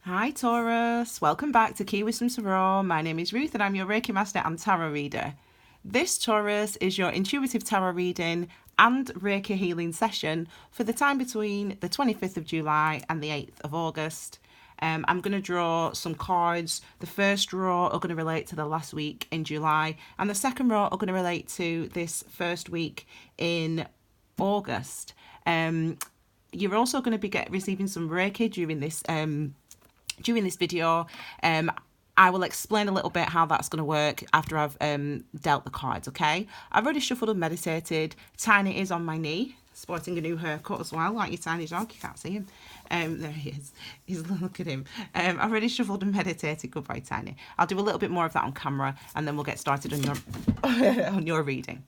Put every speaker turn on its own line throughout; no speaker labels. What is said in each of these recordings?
Hi Taurus, welcome back to Key Wisdom Tarot. My name is Ruth and I'm your Reiki Master and Tarot Reader. This Taurus is your intuitive tarot reading and Reiki healing session for the time between the 25th of July and the 8th of August. I'm going to draw some cards. The first row are going to relate to the last week in July and the second row are going to relate to this first week in August. You're also going to be receiving some Reiki during this video. I will explain a little bit how that's going to work after I've dealt the cards, okay? I've already shuffled and meditated. Tiny is on my knee, sporting a new haircut as well, like your tiny dog. You can't see him. There he is. Look at him. I've already shuffled and meditated. Goodbye, Tiny. I'll do a little bit more of that on camera, and then we'll get started on your on your reading.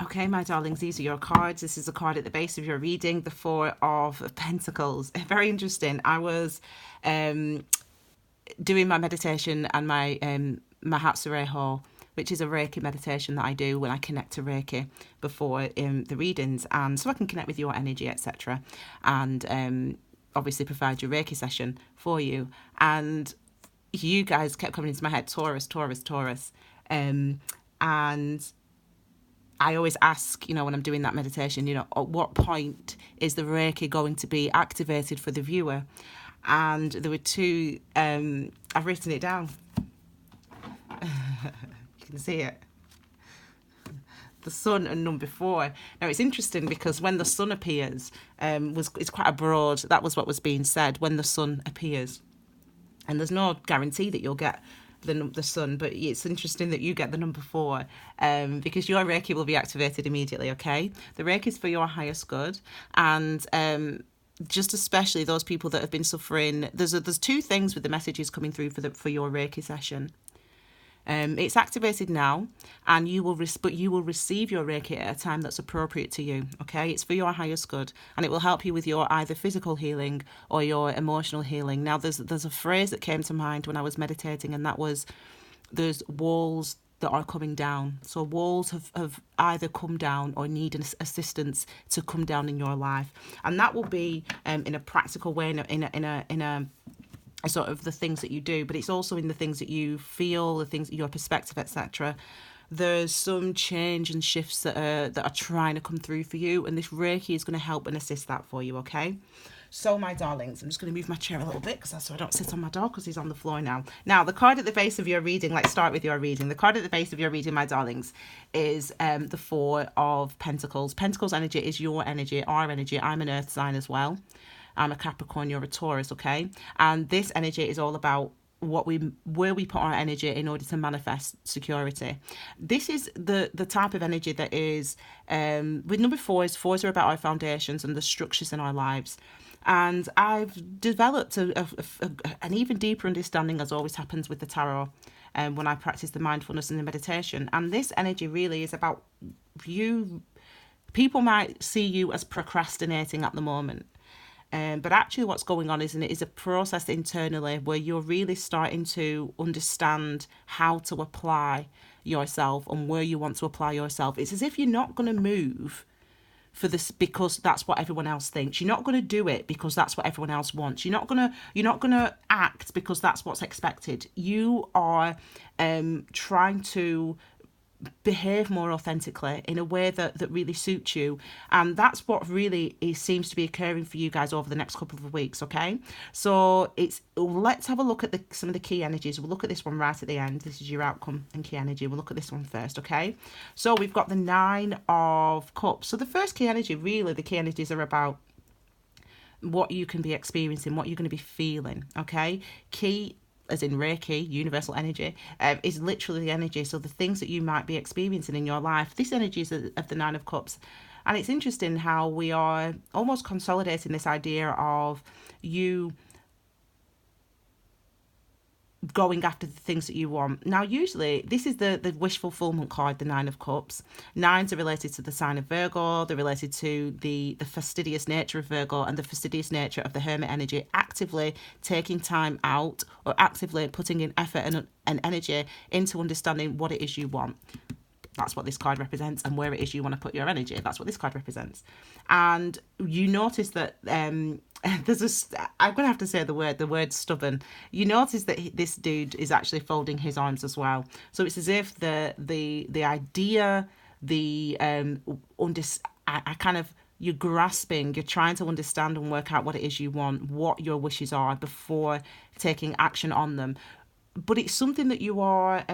Okay, my darlings, these are your cards. This is a card at the base of your reading, the Four of Pentacles. Very interesting. I was doing my meditation and my Hatsureho, which is a Reiki meditation that I do when I connect to Reiki before the readings, and so I can connect with your energy, etc. And obviously provide your Reiki session for you. And you guys kept coming into my head, Taurus, Taurus, Taurus. And I always ask, when I'm doing that meditation, at what point is the Reiki going to be activated for the viewer? And there were two, I've written it down. You can see it. The sun and number 4. Now it's interesting because when the sun appears, it's quite a broad, that was what was being said, when the sun appears. And there's no guarantee that you'll get the sun, but it's interesting that you get the number 4 because your Reiki will be activated immediately, okay? The Reiki is for your highest good, and just especially those people that have been suffering. There's two things with the messages coming through for your Reiki session. It's activated now, and you will receive your Reiki at a time that's appropriate to you, okay? It's for your highest good, and it will help you with your either physical healing or your emotional healing. Now, there's a phrase that came to mind when I was meditating, and that was, there's walls that are coming down. So walls have either come down or need assistance to come down in your life, and that will be in a practical way, in a sort of the things that you do, but it's also in the things that you feel, the things, your perspective, etc. There's some change and shifts that are trying to come through for you, and this Reiki is going to help and assist that for you, okay? So, my darlings, I'm just going to move my chair a little bit because that's so I don't sit on my dog because he's on the floor now. Now, the card at the base of your reading, let's start with your reading. The card at the base of your reading, my darlings, is the Four of Pentacles. Pentacles energy is your energy, our energy. I'm an earth sign as well. I'm a Capricorn, you're a Taurus, okay? And this energy is all about where we put our energy in order to manifest security. This is the type of energy that is, with number 4s are about our foundations and the structures in our lives. And I've developed an even deeper understanding, as always happens with the tarot, when I practice the mindfulness and the meditation. And this energy really is about you. People might see you as procrastinating at the moment. But actually what's going on is a process internally where you're really starting to understand how to apply yourself and where you want to apply yourself. It's as if you're not going to move for this because that's what everyone else thinks. You're not going to do it because that's what everyone else wants. You're not gonna act because that's what's expected. You are trying to behave more authentically in a way that really suits you, and that's what really seems to be occurring for you guys over the next couple of weeks. Okay, so let's have a look at some of the key energies. We'll look at this one right at the end. This is your outcome and key energy. We'll look at this one first. Okay, so we've got the 9 of Cups. So the first key energy, really the key energies are about what you can be experiencing, what you're going to be feeling. Okay, key as in Reiki, universal energy, is literally the energy. So the things that you might be experiencing in your life, this energy is of the 9 of Cups. And it's interesting how we are almost consolidating this idea of you going after the things that you want. Now, usually, this is the wish fulfillment card, the 9 of Cups. 9s are related to the sign of Virgo. They're related to the fastidious nature of Virgo and the fastidious nature of the Hermit energy, actively taking time out or actively putting in effort and energy into understanding what it is you want. That's what this card represents, and where it is you want to put your energy. That's what this card represents. And you notice that I'm going to have to say the word stubborn. You notice that this dude is actually folding his arms as well. So it's as if the idea, you're grasping, you're trying to understand and work out what it is you want, what your wishes are before taking action on them. But it's something that you are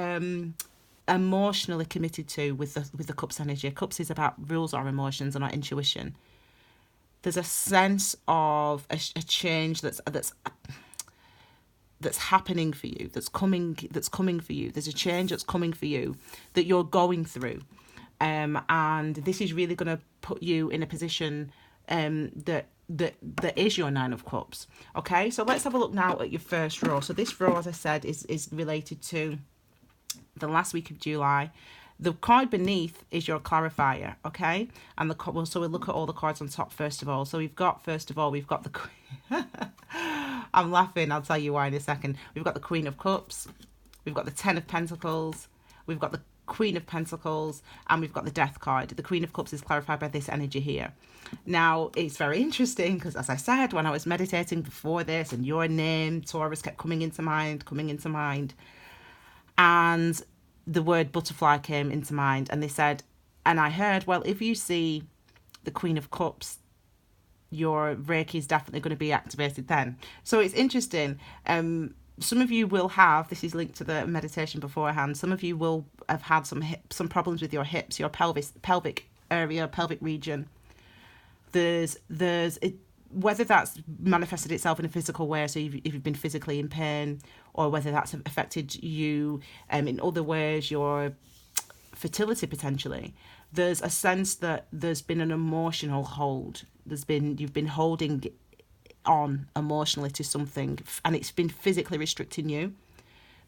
emotionally committed to with the Cups energy. Cups is about rules our emotions and our intuition. There's a sense of a change that's happening for you, that's coming for you. There's a change that's coming for you that you're going through, and this is really going to put you in a position that is your 9 of Cups. Okay, so let's have a look now at your first row. So this row, as I said, is related to the last week of July. The card beneath is your clarifier, okay? And so we'll look at all the cards on top first of all. So we've got the Queen. I'm laughing, I'll tell you why in a second. We've got the Queen of Cups, we've got the 10 of Pentacles, we've got the Queen of Pentacles, and we've got the Death card. The Queen of Cups is clarified by this energy here. Now, it's very interesting because, as I said, when I was meditating before this, and your name, Taurus, kept coming into mind, and the word butterfly came into mind, and they said, and I heard, well, if you see the Queen of Cups, your Reiki is definitely going to be activated then. So it's interesting. Some of you will have, this is linked to the meditation beforehand, some of you will have had some problems with your hips, your pelvic area, pelvic region. There's whether that's manifested itself in a physical way, so if you've been physically in pain, or whether that's affected you in other ways, your fertility potentially. There's a sense that there's been an emotional hold. You've been holding on emotionally to something, and it's been physically restricting you.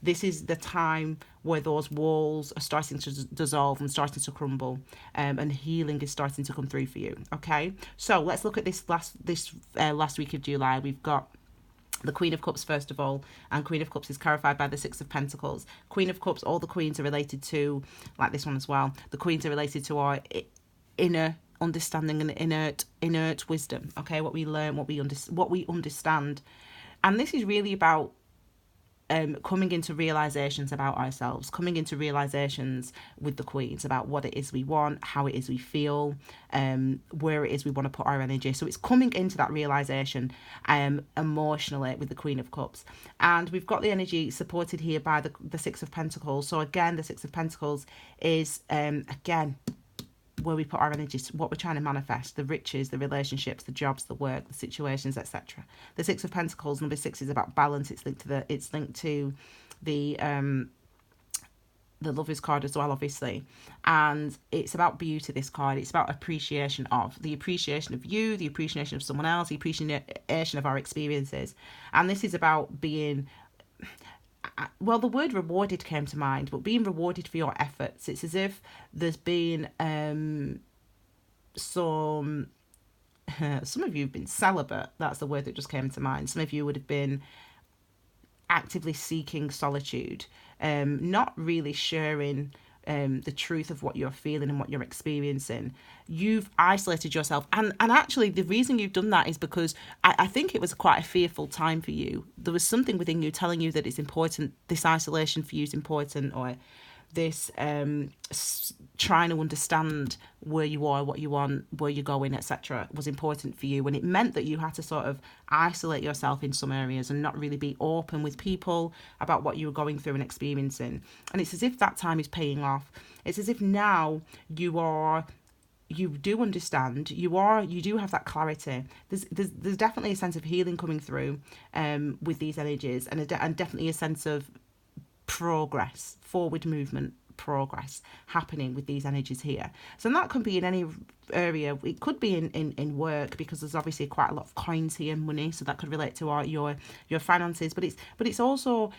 This is the time where those walls are starting to dissolve and starting to crumble, and healing is starting to come through for you. Okay, so let's look at this last week of July. We've got the Queen of Cups first of all, and Queen of Cups is clarified by the 6 of Pentacles. Queen of Cups, all the queens are related to, like this one as well, the queens are related to our inner understanding and inert wisdom. Okay, what we learn, what we understand, and this is really about coming into realizations about ourselves, coming into realizations with the queens about what it is we want, how it is we feel, where it is we want to put our energy. So it's coming into that realization emotionally with the Queen of Cups. And we've got the energy supported here by the 6 of Pentacles. So again, the 6 of Pentacles is again where we put our energies, what we're trying to manifest, the riches, the relationships, the jobs, the work, the situations, etc. The 6 of Pentacles, number 6, is about balance. It's linked to the Lovers card as well, obviously, and it's about beauty. This card, it's about appreciation of you, the appreciation of someone else, the appreciation of our experiences, and this is about being. Well, the word rewarded came to mind, but being rewarded for your efforts. It's as if there's been some of you have been celibate. That's the word that just came to mind. Some of you would have been actively seeking solitude, not really sharing the truth of what you're feeling and what you're experiencing. You've isolated yourself. And actually, the reason you've done that is because I think it was quite a fearful time for you. There was something within you telling you that it's important, this isolation for you is important, or this trying to understand where you are, what you want, where you're going, etc. was important for you. And it meant that you had to sort of isolate yourself in some areas and not really be open with people about what you were going through and experiencing. And it's as if that time is paying off. It's as if now you do understand, you do have that clarity. There's definitely a sense of healing coming through with these energies, and definitely a sense of progress, forward movement, progress happening with these energies here. So that could be in any area. It could be in work, because there's obviously quite a lot of coins here, money, so that could relate to your finances. But it's also,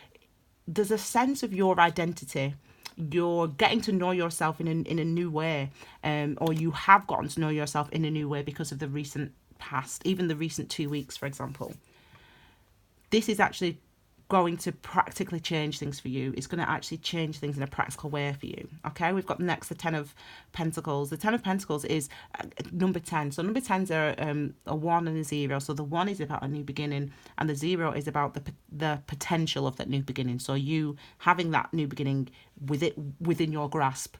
there's a sense of your identity. You're getting to know yourself in a new way, or you have gotten to know yourself in a new way because of the recent past, even the recent 2 weeks, for example. This is actually going to practically change things for you. It's going to actually change things in a practical way for you. Okay, we've got next the 10 of Pentacles. The 10 of Pentacles is number 10. So number 10s are a 1 and a 0. So the 1 is about a new beginning, and the 0 is about the potential of that new beginning. So you having that new beginning within your grasp.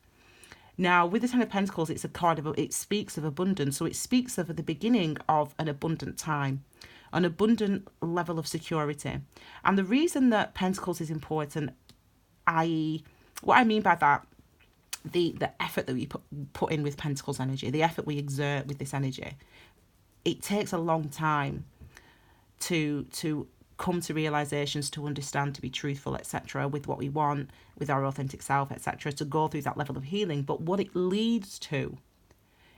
Now, with the 10 of Pentacles, it's a card of, it speaks of abundance. So it speaks of the beginning of an abundant time, an abundant level of security. And the reason that Pentacles is important, i.e., what I mean by that, the effort that we put in with Pentacles energy, the effort we exert with this energy, it takes a long time to come to realizations, to understand, to be truthful, etc., with what we want, with our authentic self, etc., to go through that level of healing. But what it leads to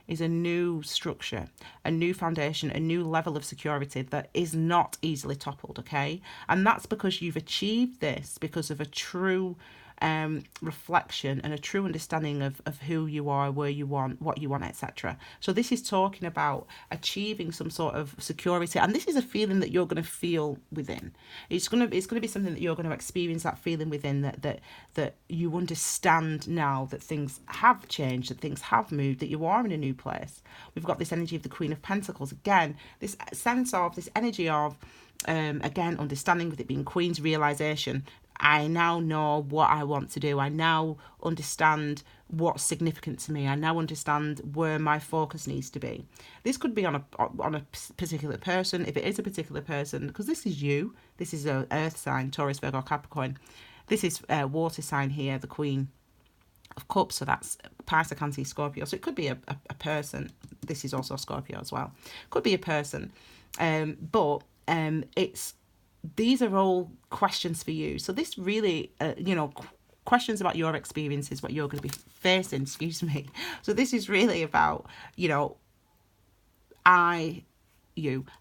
is a new structure, a new foundation, a new level of security that is not easily toppled, okay? And that's because you've achieved this because of a true reflection and a true understanding of who you are, where you want, what you want, etc. So this is talking about achieving some sort of security, and this is a feeling that you're going to feel within. It's going to be something that you're going to experience, that feeling within, that you understand now that things have changed, that things have moved, that you are in a new place. We've got this energy of the Queen of Pentacles again, this sense of, this energy of again, understanding, with it being Queen's realization. I now know what I want to do. I now understand what's significant to me. I now understand where my focus needs to be. This could be on a particular person, if it is a particular person, because this is you. This is a earth sign, Taurus, Virgo, Capricorn. This is a water sign here, the Queen of Cups, so that's Pisces, Cancer, Scorpio. So it could be a person. This is also Scorpio as well. Could be a person. But these are all questions for you. So this really, questions about your experiences, what you're going to be facing, excuse me. So this is really about, I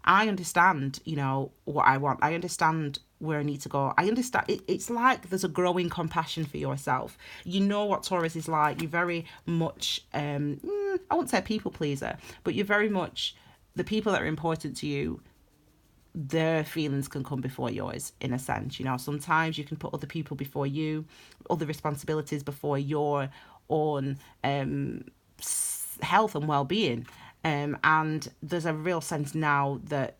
understand, what I want. I understand where I need to go. I understand. It's like there's a growing compassion for yourself. You know what Taurus is like. You're very much, I won't say a people pleaser, but you're very much, the people that are important to you, their feelings can come before yours, in a sense. Sometimes you can put other people before you, other responsibilities before your own health and well-being. And there's a real sense now that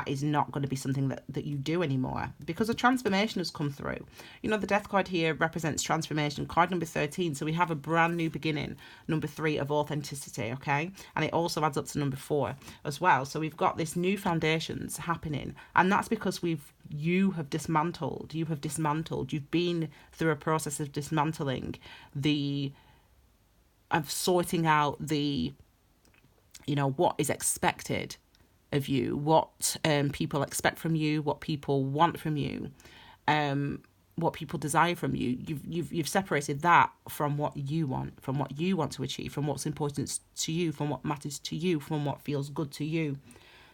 is not going to be something that you do anymore, because a transformation has come through. The death card here represents transformation, card number 13. So we have a brand new beginning, number 3 of authenticity, okay? And it also adds up to number 4 as well. So we've got this new foundations happening, and that's because you have dismantled, you've been through a process of dismantling of sorting out what is expected of you, what people expect from you, what people want from you, what people desire from you. You've separated that from what you want to achieve, from what's important to you, from what matters to you, from what feels good to you.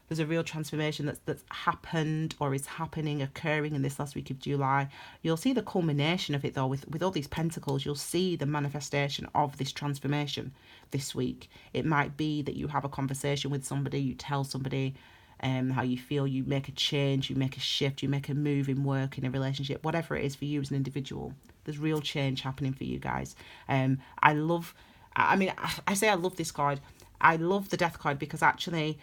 There's a real transformation that's happened or is happening, occurring in this last week of July. You'll see the culmination of it, though, with all these pentacles. You'll see the manifestation of this transformation this week. It might be that you have a conversation with somebody, you tell somebody how you feel, you make a change, you make a shift, you make a move in work, in a relationship, whatever it is for you as an individual. There's real change happening for you guys. I love this card. I love the Death card because actually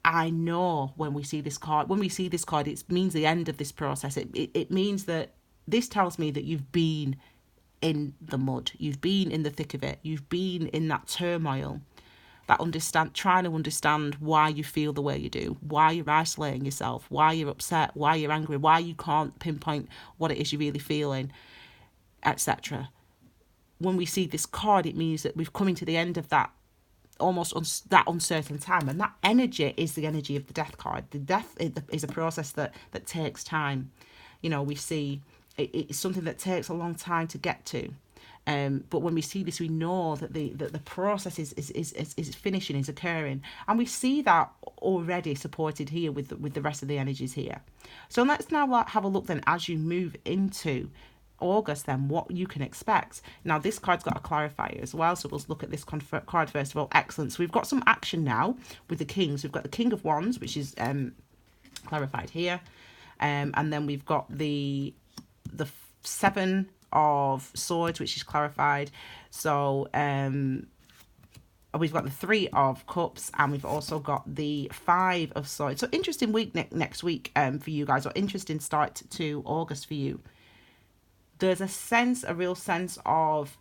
I know when we see this card, it means the end of this process. It means that this tells me that you've been in the mud. You've been in the thick of it. You've been in that turmoil, trying to understand why you feel the way you do, why you're isolating yourself, why you're upset, why you're angry, why you can't pinpoint what it is you're really feeling, etc. When we see this card, it means that we've come to the end of that that uncertain time, and that energy is the energy of the Death card. The Death is a process that takes time. We see it's something that takes a long time to get to, but when we see this, we know that the process is finishing, is occurring, and we see that already supported here with the rest of the energies here. So let's now have a look then as you move into August, then what you can expect. Now this card's got a clarifier as well, so we'll look at this card first of all. Excellent. So we've got some action now with the Kings. We've got the King of Wands, which is clarified here, and then we've got the Seven of Swords, which is clarified. So we've got the Three of Cups, and we've also got the Five of Swords. So interesting week next week for you guys, or interesting start to August for you. There's a real sense of,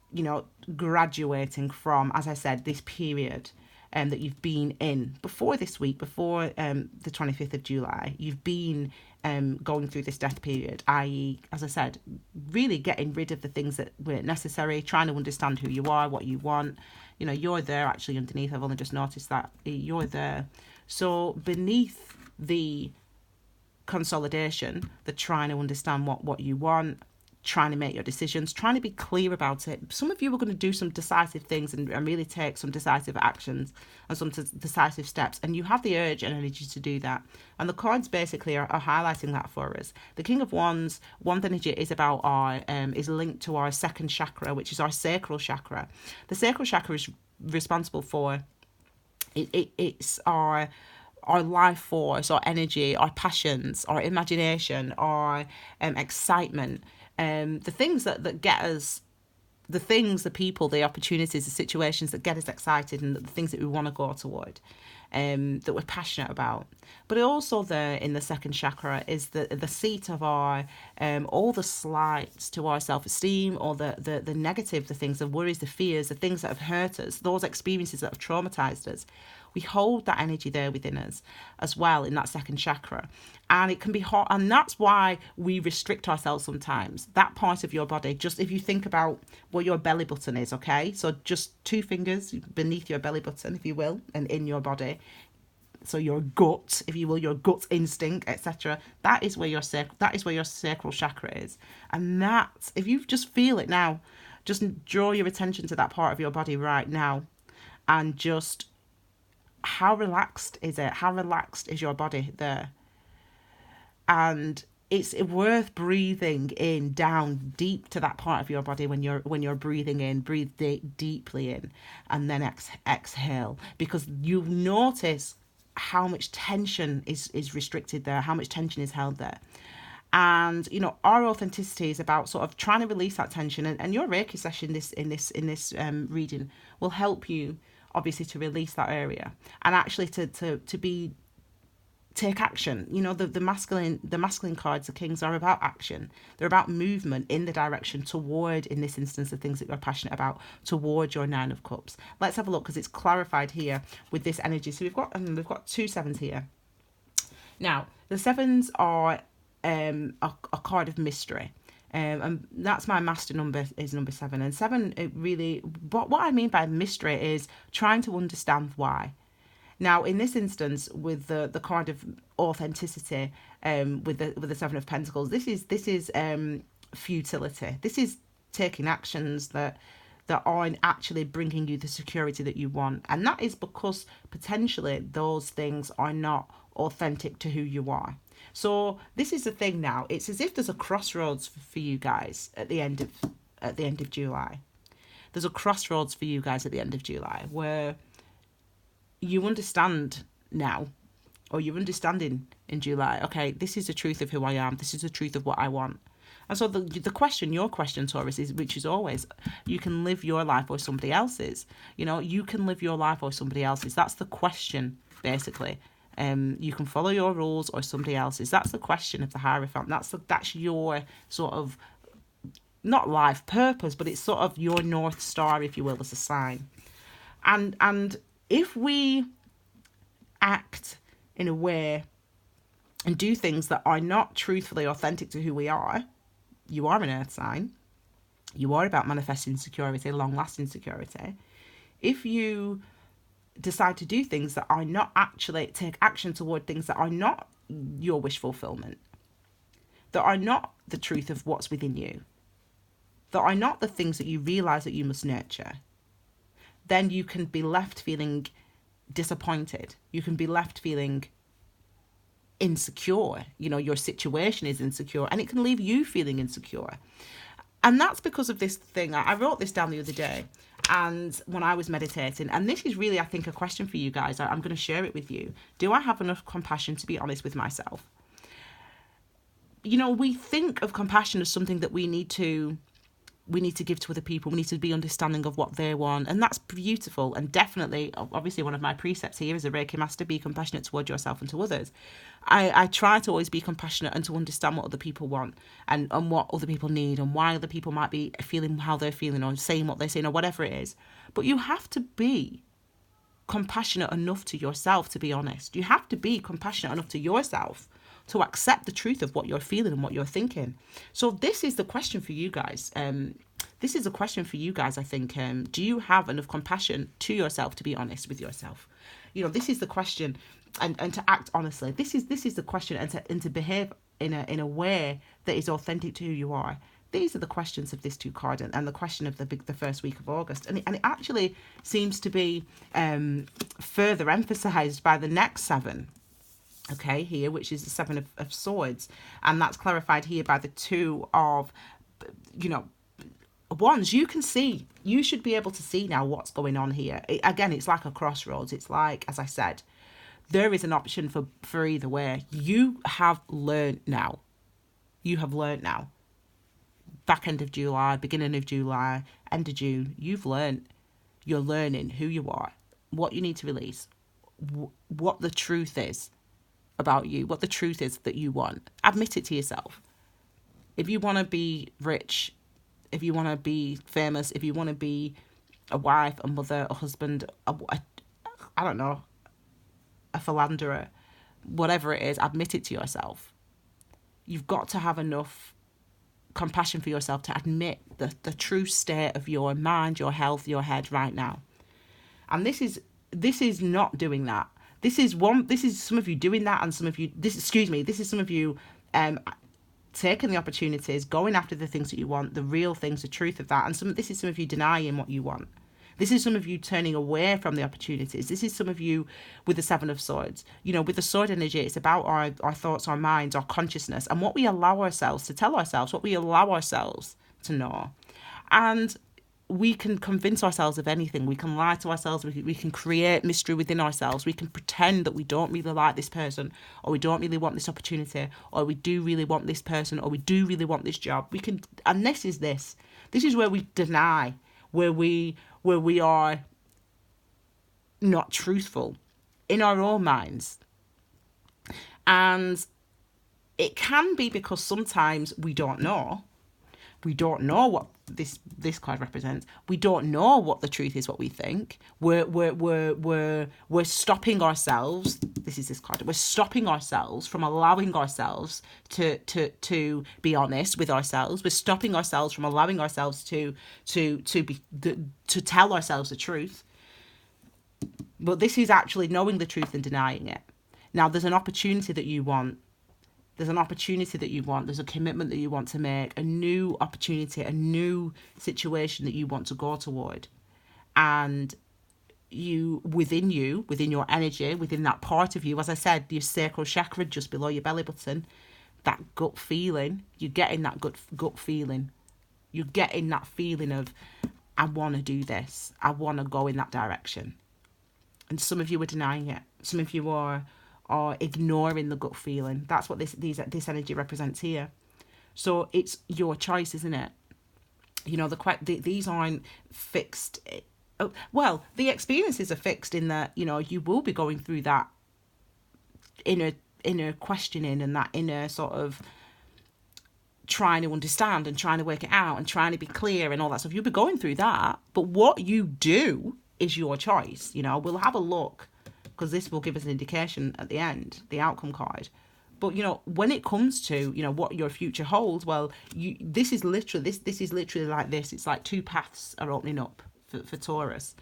graduating from, as I said, this period that you've been in before this week, before the 25th of July. You've been going through this death period, i.e., as I said, really getting rid of the things that weren't necessary, trying to understand who you are, what you want. You're there actually underneath. I've only just noticed that. You're there. So beneath the consolidation, the trying to understand what you want, trying to make your decisions, trying to be clear about it. Some of you are going to do some decisive things and really take some decisive actions and some decisive steps, and you have the urge and energy to do that. And the cards basically are highlighting that for us. The King of Wands energy is about is linked to our second chakra, which is our sacral chakra. The sacral chakra is responsible for it's our life force, our energy, our passions, our imagination, our excitement. The things that get us, the people, the opportunities, the situations that get us excited, and the things that we want to go toward, that we're passionate about. But also there in the second chakra is the seat of our all the slights to our self-esteem, or the negative, the things, the worries, the fears, the things that have hurt us, those experiences that have traumatized us. We hold that energy there within us as well in that second chakra. And it can be hot. And that's why we restrict ourselves sometimes. That part of your body, just if you think about where your belly button is, okay? So just 2 fingers beneath your belly button, if you will, and in your body. So your gut, if you will, your gut instinct, etc. That is where your sacral chakra is. And that, if you just feel it now, just draw your attention to that part of your body right now, and just how relaxed is it? How relaxed is your body there? And it's worth breathing in down deep to that part of your body when you're breathing in. Breathe deeply in, and then exhale, because you'll notice how much tension is restricted there, how much tension is held there. And our authenticity is about sort of trying to release that tension, and your Reiki session in this reading will help you obviously to release that area, and actually to take action. The masculine cards, the Kings, are about action. They're about movement in the direction toward, in this instance, the things that you're passionate about, toward your Nine of Cups. Let's have a look, because it's clarified here with this energy. So we've got 2 sevens here. Now the sevens are a card of mystery. And that's my master number, is number 7. And 7, it really, what I mean by mystery is trying to understand why. Now, in this instance, with the card of authenticity, with the 7 of Pentacles, this is futility. This is taking actions that aren't actually bringing you the security that you want, and that is because potentially those things are not authentic to who you are. So this is the thing now. It's as if there's a crossroads for you guys at the end of July. There's a crossroads for you guys at the end of July where you understand now, or you're understanding in July, okay, this is the truth of who I am. This is the truth of what I want. And so the question, your question, Taurus, is, which is always, you can live your life or somebody else's. You know, you can live your life or somebody else's. That's the question, basically. You can follow your rules or somebody else's. That's the question of the Hierophant. That's your sort of, not life purpose, but it's sort of your North Star, if you will, as a sign. And if we act in a way and do things that are not truthfully authentic to who we are, you are an earth sign. You are about manifesting security, long-lasting security. If you decide to do things that are not actually, take action toward things that are not your wish fulfillment, that are not the truth of what's within you, that are not the things that you realize that you must nurture, then you can be left feeling disappointed. You can be left feeling insecure. You know, your situation is insecure, and it can leave you feeling insecure. And that's because of this thing. I wrote this down the other day, and when I was meditating, and this is really, I think, a question for you guys. I'm going to share it with you. Do I have enough compassion to be honest with myself? You know, we think of compassion as something that we need to give to other people. We need to be understanding of what they want. And that's beautiful. And definitely, obviously, one of my precepts here as a Reiki master, be compassionate towards yourself and to others. I try to always be compassionate and to understand what other people want and what other people need and why other people might be feeling how they're feeling or saying what they're saying or whatever it is. But you have to be compassionate enough to yourself to be honest. You have to be compassionate enough to yourself to accept the truth of what you're feeling and what you're thinking. So this is the question for you guys. This is a question for you guys, I think. Do you have enough compassion to yourself to be honest with yourself? You know, this is the question, and to act honestly. This is the question, and to behave in a way that is authentic to who you are. These are the questions of this 2 card and the question of the first week of August. And it actually seems to be further emphasized by the next 7. Okay, here, which is the 7 of Swords, and that's clarified here by the 2 of, you know, Wands. You can see, you should be able to see now what's going on here. Again, it's like a crossroads. It's like, as I said, there is an option for either way. You have learned now. You have learned now. Back end of July, beginning of July, end of June, you've learned. You're learning who you are, what you need to release, what the truth is about you, what the truth is that you want. Admit it to yourself. If you want to be rich, if you want to be famous, if you want to be a wife, a mother, a husband, I don't know, a philanderer, whatever it is, admit it to yourself. You've got to have enough compassion for yourself to admit the true state of your mind, your health, your head right now. And this is not doing that. This is some of you doing that, and some of you, this is some of you taking the opportunities, going after the things that you want, the real things, the truth of that. And this is some of you denying what you want. This is some of you turning away from the opportunities. This is some of you with the 7 of Swords. You know, with the sword energy, it's about our thoughts, our minds, our consciousness, and what we allow ourselves to tell ourselves, what we allow ourselves to know. And we can convince ourselves of anything. We can lie to ourselves. We can create mystery within ourselves. We can pretend that we don't really like this person, or we don't really want this opportunity, or we do really want this person, or we do really want this job. And this is where we deny, where we are not truthful in our own minds. And it can be because sometimes we don't know. We don't know what this card represents. We don't know what the truth is, what we think. We're stopping ourselves. This is this card. We're stopping ourselves from allowing ourselves to be honest with ourselves. We're stopping ourselves from allowing ourselves to tell ourselves the truth. But this is actually knowing the truth and denying it. Now, there's an opportunity that you want. There's an opportunity that you want. There's a commitment that you want to make, a new opportunity, a new situation that you want to go toward. And within your energy, within that part of you, as I said, your sacral chakra just below your belly button, that gut feeling, you're getting that gut feeling. You're getting that feeling of, I want to do this. I want to go in that direction. And some of you are denying it. Some of you are ignoring the gut feeling. That's what this energy represents here. So it's your choice, isn't it? You know, these aren't fixed. Well, the experiences are fixed in that, you know, you will be going through that inner questioning and that inner sort of trying to understand and trying to work it out and trying to be clear and all that stuff. You'll be going through that. But what you do is your choice. You know, we'll have a look, because this will give us an indication at the end, the outcome card. But, you know, when it comes to, you know, what your future holds, well, this is literally like this. It's like two paths are opening up for Taurus.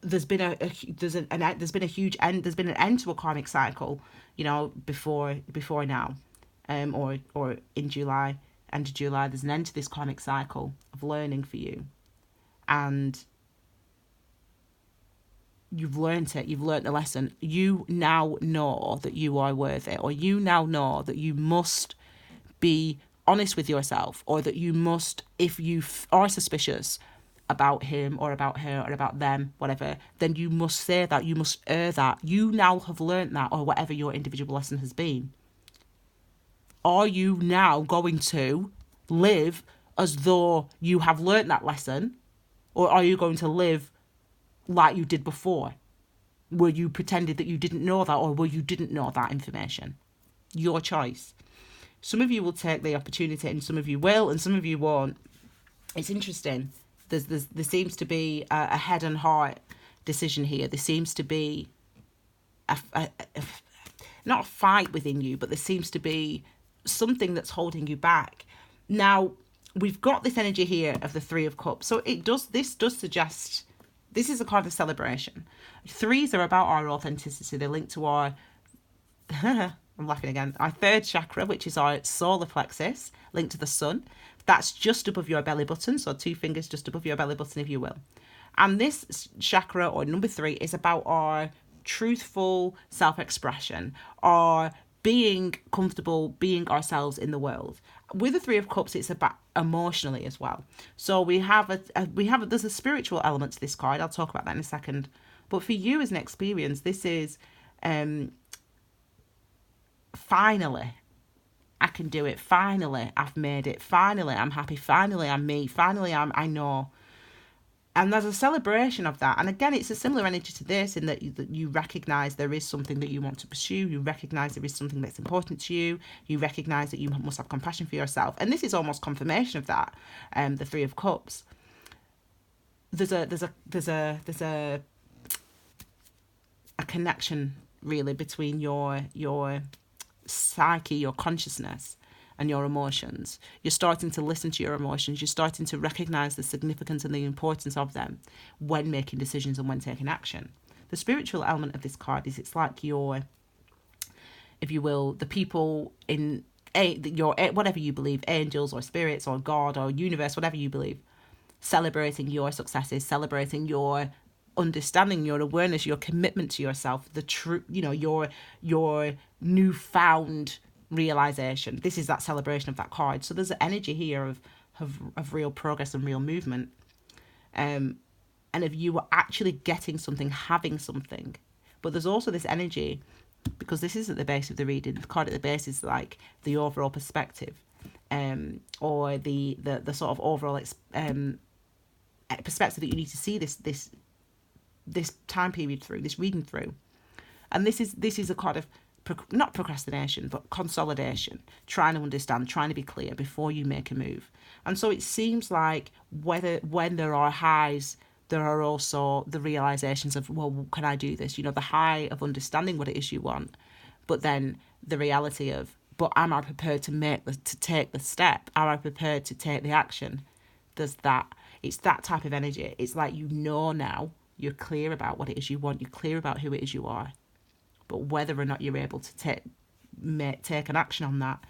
There's been an end to a karmic cycle, you know, before now, or in July, end of July, there's an end to this karmic cycle of learning for you, and you've learned it. You've learned the lesson. You now know that you are worth it, or you now know that you must be honest with yourself, or that you must, if you are suspicious about him or about her or about them, whatever, then you must say that, you must air that. You now have learned that, or whatever your individual lesson has been. Are you now going to live as though you have learned that lesson, or are you going to live like you did before, where you pretended that you didn't know that, or where you didn't know that information? Your choice. Some of you will take the opportunity, and some of you will, and some of you won't. It's interesting. There seems to be a head and heart decision here. There seems to be not a fight within you, but there seems to be something that's holding you back. Now, we've got this energy here of the Three of Cups. So this does suggest, this is a kind of celebration. Threes are about our authenticity. They're linked to our, I'm laughing again, our third chakra, which is our solar plexus, linked to the sun. That's just above your belly button, so 2 fingers just above your belly button, if you will. And this chakra, or number 3, is about our truthful self-expression, our being comfortable, being ourselves in the world. With the Three of Cups, it's about emotionally as well. So there's a spiritual element to this card. I'll talk about that in a second. But for you as an experience, this is finally, I can do it. Finally, I've made it. Finally, I'm happy. Finally, I'm me. Finally, I know. And there's a celebration of that. And again, it's a similar energy to this, in that you recognise there is something that you want to pursue. You recognise there is something that's important to you. You recognise that you must have compassion for yourself. And this is almost confirmation of that. The Three of Cups. There's a connection really between your psyche, your consciousness, and your emotions. You're starting to listen to your emotions. You're starting to recognize the significance and the importance of them when making decisions and when taking action. The spiritual element of this card is, it's like your, if you will, the people in your, whatever you believe, angels or spirits or God or universe, whatever you believe, celebrating your successes, celebrating your understanding, your awareness, your commitment to yourself, the true, you know, your newfound realization. This is that celebration of that card. So there's an energy here of real progress and real movement, and if you were actually getting something, having something. But there's also this energy, because this is at the base of the reading. The card at the base is like the overall perspective, or the sort of overall perspective that you need to see this time period through, this reading through. And this is a kind of not procrastination, but consolidation, trying to understand, trying to be clear before you make a move. And so it seems like when there are highs, there are also the realizations of, well, can I do this? You know, the high of understanding what it is you want, but then the reality of, but am I prepared to take the step? Am I prepared to take the action? There's that. It's that type of energy. It's like, you know, now you're clear about what it is you want. You're clear about who it is you are. But whether or not you're able to take an action on that,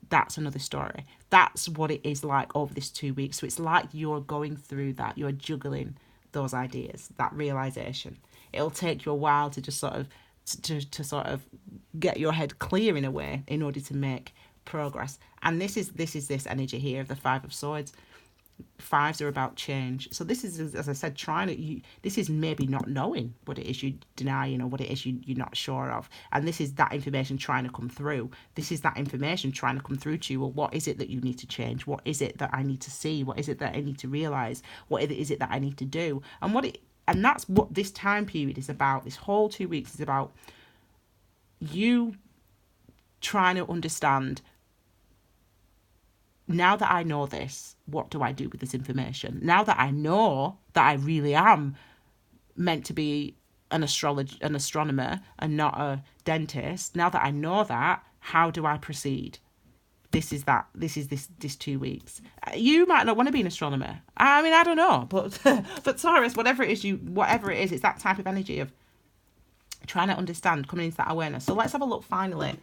that's another story. That's what it is like over this 2 weeks. So it's like you're going through that. You're juggling those ideas, that realization. It'll take you a while to just sort of to sort of get your head clear in a way in order to make progress. And this is this energy here of the Five of Swords. Fives are about change. So this is, as I said, this is maybe not knowing what it is you're denying or what it is you're not sure of. And this is that information trying to come through. This is that information trying to come through to you. Well, what is it that you need to change? What is it that I need to see? What is it that I need to realize? What is it that I need to do? And that's what this time period is about. This whole 2 weeks is about you trying to understand, now that I know this, what do I do with this information? Now that I know that I really am meant to be an astronomer and not a dentist, now that I know that, how do I proceed? This is this 2 weeks. You might not want to be an astronomer. I mean, I don't know, but but Taurus, whatever it is, it's that type of energy of trying to understand, coming into that awareness. So let's have a look finally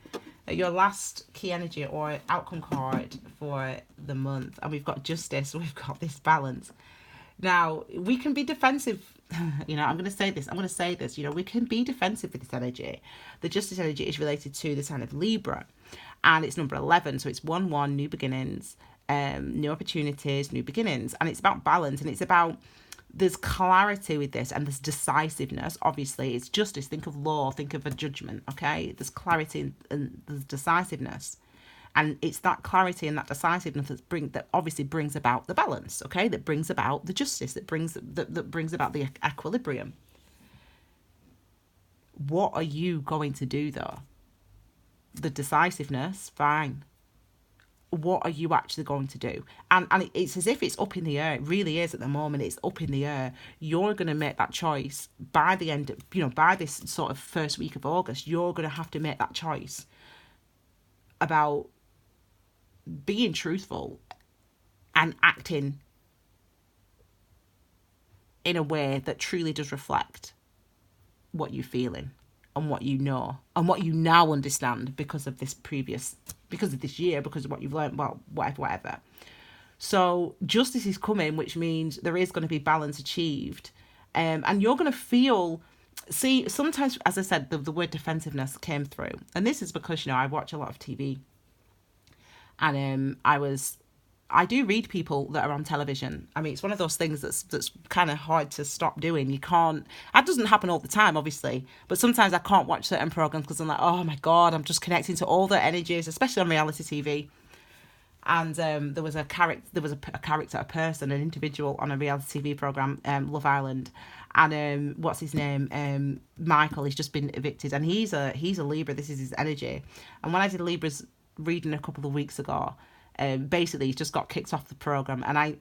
at your last key energy or outcome card for the month. And we've got justice, we've got this balance. Now, we can be defensive. I'm going to say this, we can be defensive with this energy. The justice energy is related to the sign of Libra, and it's number 11. So it's 1-1, new beginnings, new opportunities, new beginnings. And it's about balance, and it's about, there's clarity with this, and there's decisiveness. Obviously, it's justice. Think of law, think of a judgment, okay? There's clarity and there's decisiveness. And it's that clarity and that decisiveness that obviously brings about the balance, okay? That brings about the justice, that brings about the equilibrium. What are you going to do, though? The decisiveness, fine. What are you actually going to do? And it's as if it's up in the air. It really is at the moment. It's up in the air. You're going to make that choice by the end of, by this sort of first week of August. You're going to have to make that choice about being truthful and acting in a way that truly does reflect what you're feeling and what you know and what you now understand because of this year, because of what you've learned, well, whatever. So justice is coming, which means there is going to be balance achieved. And you're going to feel, sometimes, as I said, the word defensiveness came through. And this is because, I watch a lot of TV. And I do read people that are on television. I mean, it's one of those things that's kind of hard to stop doing. That doesn't happen all the time, obviously, but sometimes I can't watch certain programs because I'm like, oh my God, I'm just connecting to all the energies, especially on reality TV. And there was a person, an individual on a reality TV program, Love Island, and what's his name? Michael. He's just been evicted, and he's a Libra. This is his energy. And when I did Libra's reading a couple of weeks ago, basically he's just got kicked off the program, and I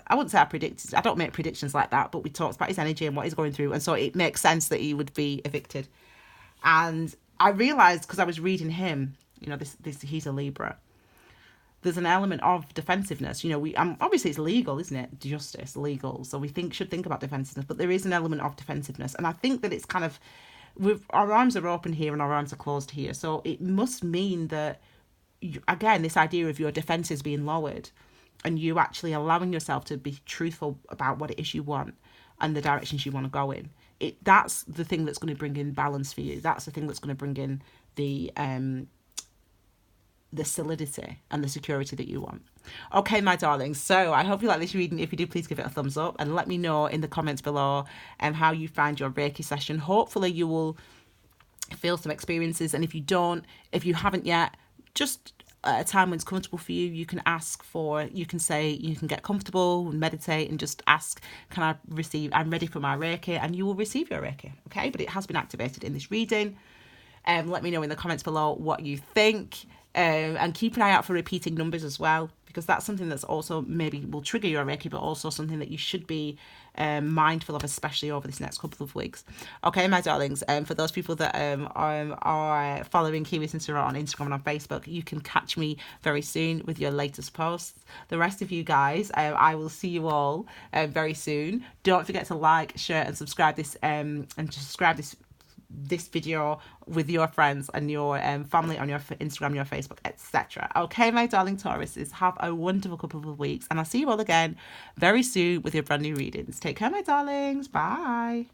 wouldn't say I don't make predictions like that, but we talked about his energy and what he's going through, and so it makes sense that he would be evicted. And I realized, because I was reading him, this he's a Libra, there's an element of defensiveness. Obviously it's legal, isn't it? Justice, legal, so we should think about defensiveness, but there is an element of defensiveness, and I think that it's kind of, our arms are open here and our arms are closed here. So it must mean that, again, this idea of your defenses being lowered and you actually allowing yourself to be truthful about what it is you want and the directions you want to go in. That's the thing that's going to bring in balance for you. That's the thing that's going to bring in the solidity and the security that you want. Okay, my darlings, so I hope you like this reading. If you do, please give it a thumbs up and let me know in the comments below how you find your Reiki session. Hopefully you will feel some experiences, and if you haven't yet, just at a time when it's comfortable for you, you can get comfortable and meditate and just ask, I'm ready for my Reiki, and you will receive your Reiki, okay? But it has been activated in this reading. Let me know in the comments below what you think. And keep an eye out for repeating numbers as well, because that's something that's also maybe will trigger your Reiki, but also something that you should be mindful of, especially over this next couple of weeks. Okay, my darlings, for those people that are following Kiwis and Sarah on Instagram and on Facebook, you can catch me very soon with your latest posts. The rest of you guys, I will see you all very soon. Don't forget to like, share and subscribe this this video with your friends and your family on your Instagram, your Facebook, etc. Okay, my darling Tauruses, have a wonderful couple of weeks, and I'll see you all again very soon with your brand new readings. Take care, my darlings. Bye.